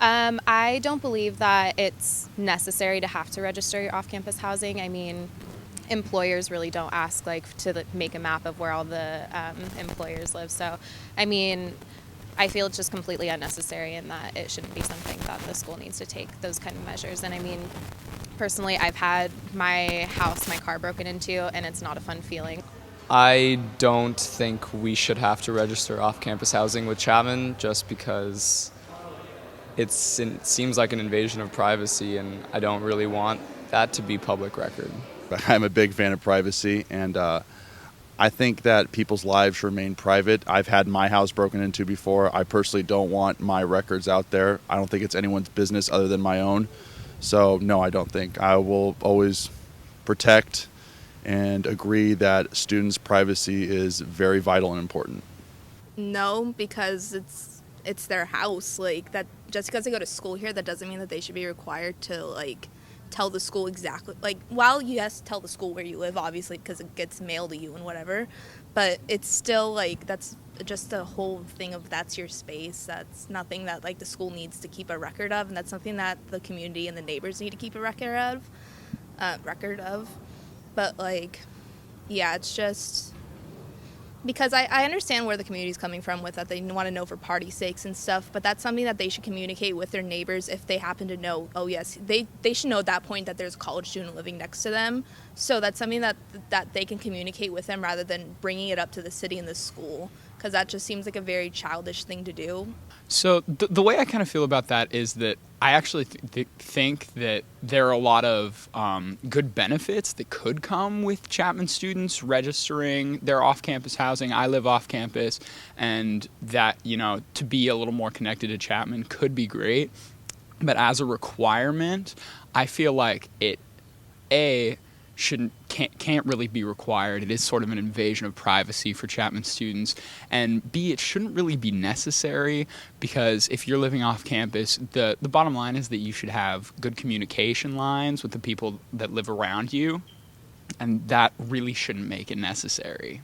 I don't believe that it's necessary to have to register your off-campus housing. I mean, employers really don't ask to make a map of where all the employers live. So, I mean, I feel it's just completely unnecessary and that it shouldn't be something that the school needs to take those kind of measures. And I mean, personally, I've had my car broken into, and it's not a fun feeling. I don't think we should have to register off-campus housing with Chapman just because it seems like an invasion of privacy, and I don't really want that to be public record. I'm a big fan of privacy, and I think that people's lives remain private. I've had my house broken into before. I personally don't want my records out there. I don't think it's anyone's business other than my own. So, no, I don't think. I will always protect and agree that students' privacy is very vital and important. No, because it's their house. Like that, just because they go to school here, that doesn't mean that they should be required to tell the school exactly. Like, while yes, tell the school where you live, obviously, because it gets mailed to you and whatever. But it's still that's just a whole thing of that's your space. That's nothing that the school needs to keep a record of, and that's something that the community and the neighbors need to keep a record of. But yeah, it's just because I understand where the community's coming from with that. They want to know for party sakes and stuff, but that's something that they should communicate with their neighbors if they happen to know. Oh yes, they should know at that point that there's a college student living next to them. So that's something that they can communicate with them rather than bringing it up to the city and the school, because that just seems like a very childish thing to do. So the way I kind of feel about that is that I actually think that there are a lot of good benefits that could come with Chapman students registering their off-campus housing. I live off-campus, and that, to be a little more connected to Chapman could be great. But as a requirement, I feel like it, can't really be required. It is sort of an invasion of privacy for Chapman students. And B, it shouldn't really be necessary, because if you're living off campus, the bottom line is that you should have good communication lines with the people that live around you, and that really shouldn't make it necessary.